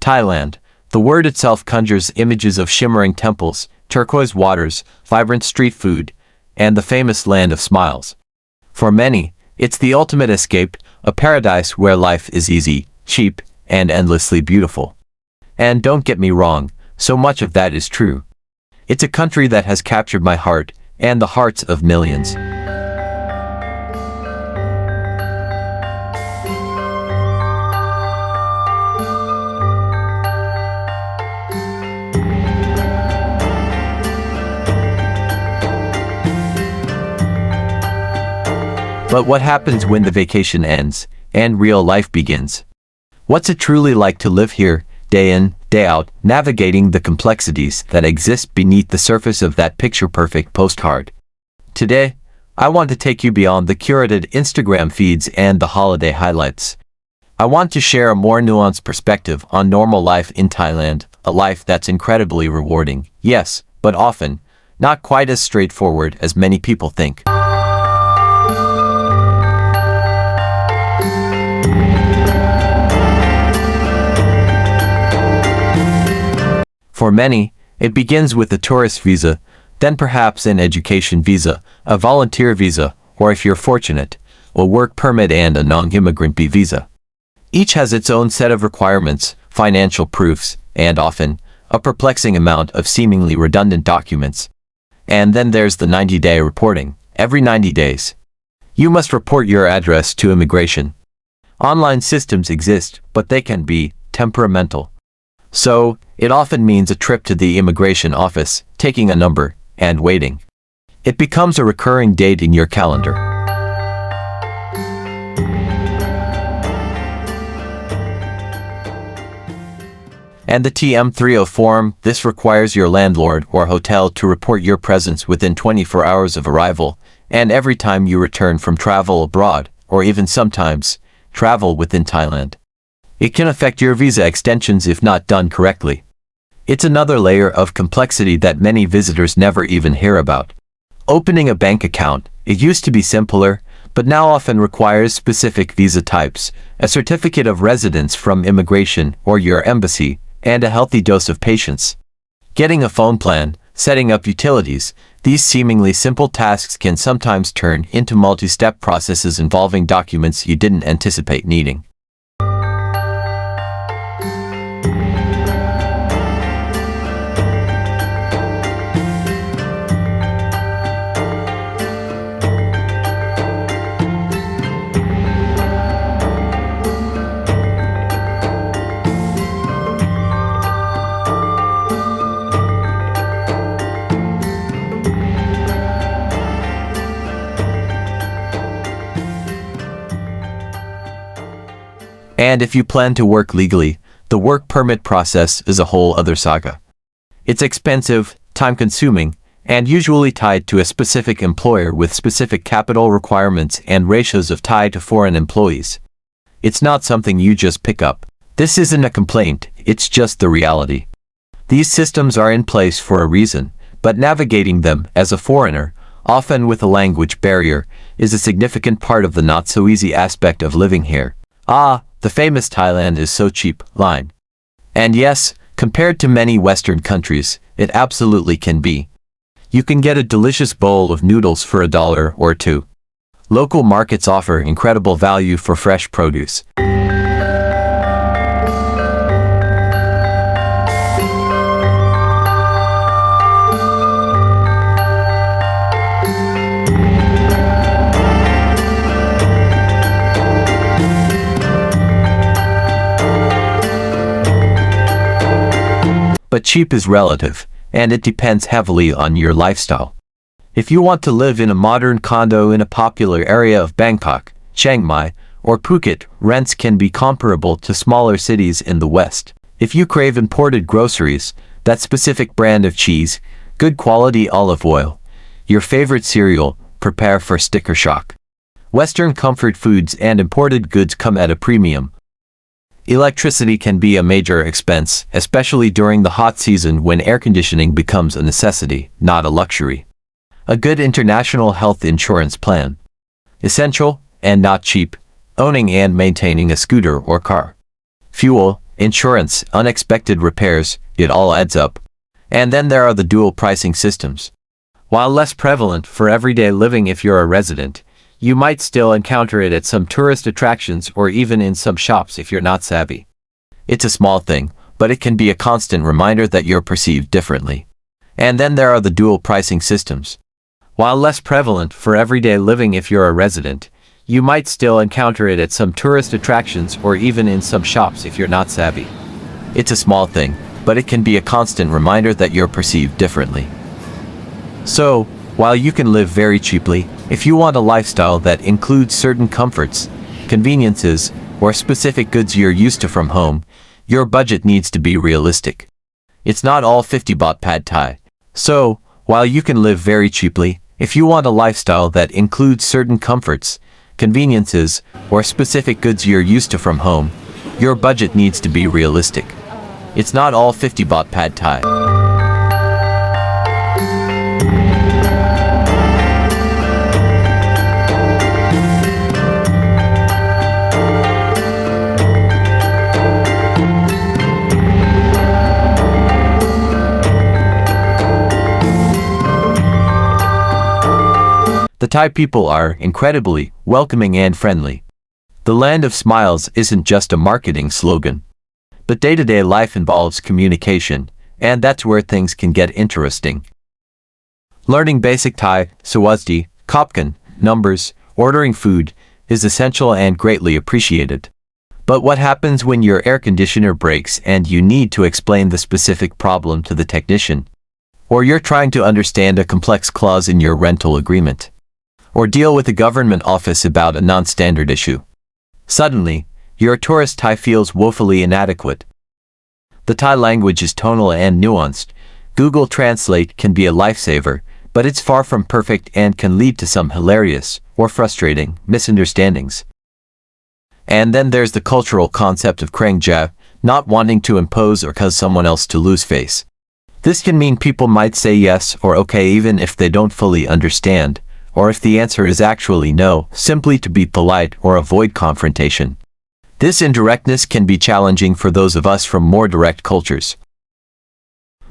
Thailand. The word itself conjures images of shimmering temples, turquoise waters, vibrant street food, and the famous land of smiles. For many, it's the ultimate escape, a paradise where life is easy, cheap, and endlessly beautiful. And don't get me wrong, so much of that is true. It's a country that has captured my heart, and the hearts of millions. But what happens when the vacation ends, and real life begins? What's it truly like to live here, day in, day out, navigating the complexities that exist beneath the surface of that picture-perfect postcard? Today, I want to take you beyond the curated Instagram feeds and the holiday highlights. I want to share a more nuanced perspective on normal life in Thailand, a life that's incredibly rewarding, yes, but often, not quite as straightforward as many people think. For many, it begins with a tourist visa, then perhaps an education visa, a volunteer visa, or if you're fortunate, a work permit and a non-immigrant visa. Each has its own set of requirements, financial proofs, and often, a perplexing amount of seemingly redundant documents. And then there's the 90-day reporting. Every 90 days, you must report your address to immigration. Online systems exist, but they can be temperamental. So, it often means a trip to the immigration office, taking a number, and waiting. It becomes a recurring date in your calendar. And the TM30 form, this requires your landlord or hotel to report your presence within 24 hours of arrival, and every time you return from travel abroad, or even sometimes, travel within Thailand. It can affect your visa extensions if not done correctly. It's another layer of complexity that many visitors never even hear about. Opening a bank account, it used to be simpler, but now often requires specific visa types, a certificate of residence from immigration or your embassy, and a healthy dose of patience. Getting a phone plan, setting up utilities, these seemingly simple tasks can sometimes turn into multi-step processes involving documents you didn't anticipate needing. And if you plan to work legally, the work permit process is a whole other saga. It's expensive, time-consuming, and usually tied to a specific employer with specific capital requirements and ratios of Thai to foreign employees. It's not something you just pick up. This isn't a complaint, it's just the reality. These systems are in place for a reason, but navigating them as a foreigner, often with a language barrier, is a significant part of the not-so-easy aspect of living here. The famous Thailand is so cheap line. And yes, compared to many Western countries, it absolutely can be. You can get a delicious bowl of noodles for $1 or $2. Local markets offer incredible value for fresh produce. But cheap is relative, and it depends heavily on your lifestyle. If you want to live in a modern condo in a popular area of Bangkok, Chiang Mai, or Phuket, rents can be comparable to smaller cities in the West. If you crave imported groceries, that specific brand of cheese, good quality olive oil, your favorite cereal, prepare for sticker shock. Western comfort foods and imported goods come at a premium. Electricity can be a major expense, especially during the hot season when air conditioning becomes a necessity, not a luxury. A good international health insurance plan. Essential, and not cheap, owning and maintaining a scooter or car. Fuel, insurance, unexpected repairs, it all adds up. And then there are the dual pricing systems. While less prevalent for everyday living if you're a resident, you might still encounter it at some tourist attractions or even in some shops if you're not savvy. It's a small thing, but it can be a constant reminder that you're perceived differently. And then there are the dual pricing systems. While less prevalent for everyday living if you're a resident, you might still encounter it at some tourist attractions or even in some shops if you're not savvy. It's a small thing, but it can be a constant reminder that you're perceived differently. So, while you can live very cheaply, if you want a lifestyle that includes certain comforts, conveniences, or specific goods you're used to from home, your budget needs to be realistic. It's not all 50 baht pad thai. So, while you can live very cheaply, if you want a lifestyle that includes certain comforts, conveniences, or specific goods you're used to from home, your budget needs to be realistic. It's not all 50 baht pad thai. The Thai people are incredibly welcoming and friendly. The land of smiles isn't just a marketing slogan. But day-to-day life involves communication, and that's where things can get interesting. Learning basic Thai, Sawasdi, Kopkan, numbers, ordering food, is essential and greatly appreciated. But what happens when your air conditioner breaks and you need to explain the specific problem to the technician? Or you're trying to understand a complex clause in your rental agreement? Or deal with a government office about a non-standard issue? Suddenly, your tourist Thai feels woefully inadequate. The Thai language is tonal and nuanced. Google Translate can be a lifesaver, but it's far from perfect and can lead to some hilarious or frustrating misunderstandings. And then there's the cultural concept of kreng ja, not wanting to impose or cause someone else to lose face. This can mean people might say yes or okay even if they don't fully understand, or if the answer is actually no, simply to be polite or avoid confrontation. This indirectness can be challenging for those of us from more direct cultures.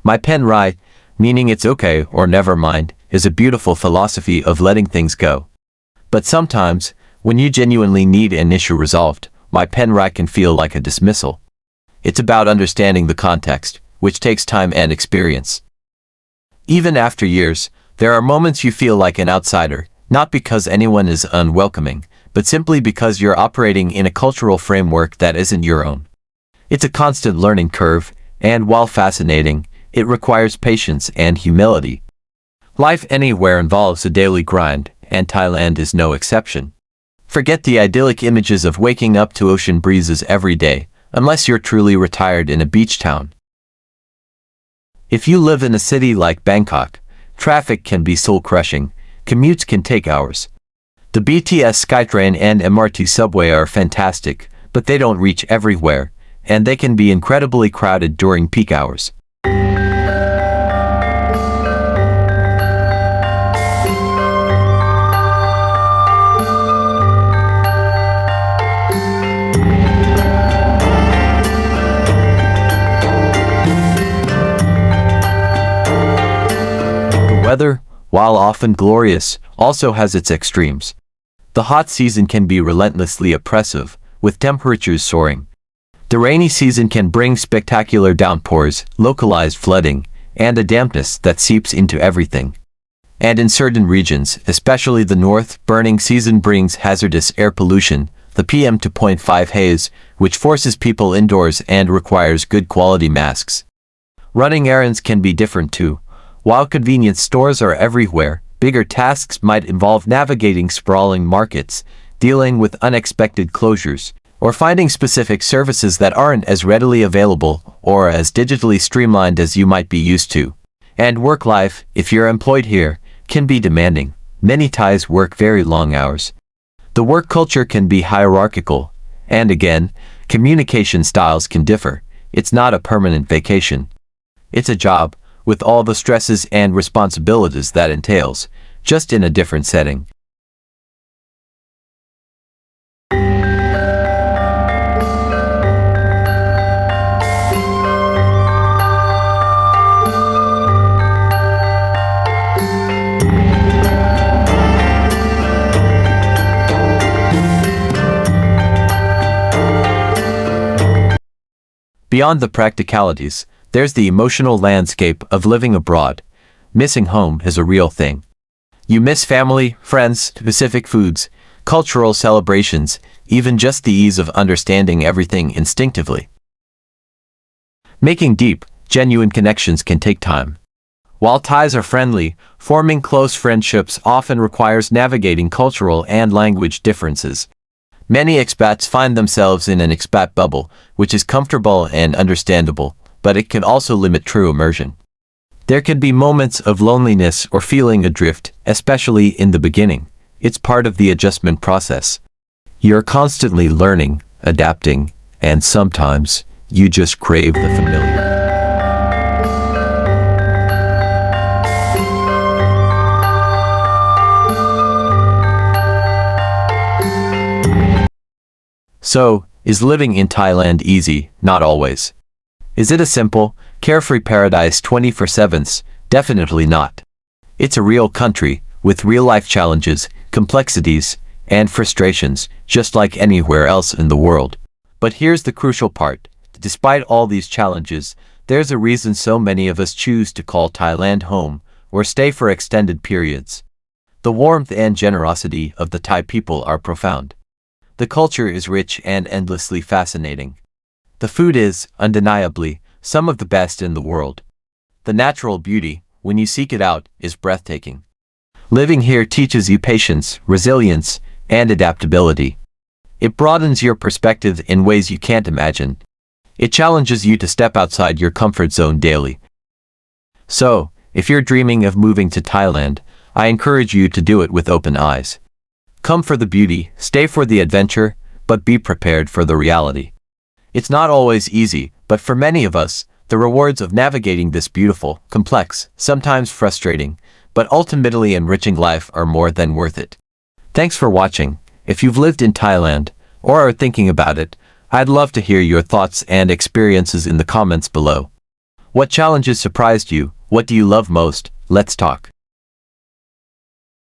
My pen rai, meaning it's okay or never mind, is a beautiful philosophy of letting things go. But sometimes, when you genuinely need an issue resolved, my pen rai can feel like a dismissal. It's about understanding the context, which takes time and experience. Even after years, there are moments you feel like an outsider, not because anyone is unwelcoming, but simply because you're operating in a cultural framework that isn't your own. It's a constant learning curve, and while fascinating, it requires patience and humility. Life anywhere involves a daily grind, and Thailand is no exception. Forget the idyllic images of waking up to ocean breezes every day, unless you're truly retired in a beach town. If you live in a city like Bangkok, traffic can be soul-crushing, commutes can take hours. The BTS SkyTrain and MRT subway are fantastic, but they don't reach everywhere, and they can be incredibly crowded during peak hours. Weather, while often glorious, also has its extremes. The hot season can be relentlessly oppressive, with temperatures soaring. The rainy season can bring spectacular downpours, localized flooding, and a dampness that seeps into everything. And in certain regions, especially the north, burning season brings hazardous air pollution, the PM 2.5 haze, which forces people indoors and requires good quality masks. Running errands can be different too. While convenience stores are everywhere, bigger tasks might involve navigating sprawling markets, dealing with unexpected closures, or finding specific services that aren't as readily available or as digitally streamlined as you might be used to. And work life, if you're employed here, can be demanding. Many Thais work very long hours. The work culture can be hierarchical, and again, communication styles can differ. It's not a permanent vacation. It's a job, with all the stresses and responsibilities that entails, just in a different setting. Beyond the practicalities, there's the emotional landscape of living abroad. Missing home is a real thing. You miss family, friends, specific foods, cultural celebrations, even just the ease of understanding everything instinctively. Making deep, genuine connections can take time. While ties are friendly, forming close friendships often requires navigating cultural and language differences. Many expats find themselves in an expat bubble, which is comfortable and understandable, but it can also limit true immersion. There can be moments of loneliness or feeling adrift, especially in the beginning. It's part of the adjustment process. You're constantly learning, adapting, and sometimes you just crave the familiar. So, is living in Thailand easy? Not always. Is it a simple, carefree paradise 24/7? Definitely not. It's a real country, with real-life challenges, complexities, and frustrations, just like anywhere else in the world. But here's the crucial part. Despite all these challenges, there's a reason so many of us choose to call Thailand home, or stay for extended periods. The warmth and generosity of the Thai people are profound. The culture is rich and endlessly fascinating. The food is, undeniably, some of the best in the world. The natural beauty, when you seek it out, is breathtaking. Living here teaches you patience, resilience, and adaptability. It broadens your perspective in ways you can't imagine. It challenges you to step outside your comfort zone daily. So, if you're dreaming of moving to Thailand, I encourage you to do it with open eyes. Come for the beauty, stay for the adventure, but be prepared for the reality. It's not always easy, but for many of us, the rewards of navigating this beautiful, complex, sometimes frustrating, but ultimately enriching life are more than worth it. Thanks for watching. If you've lived in Thailand, or are thinking about it, I'd love to hear your thoughts and experiences in the comments below. What challenges surprised you? What do you love most? Let's talk.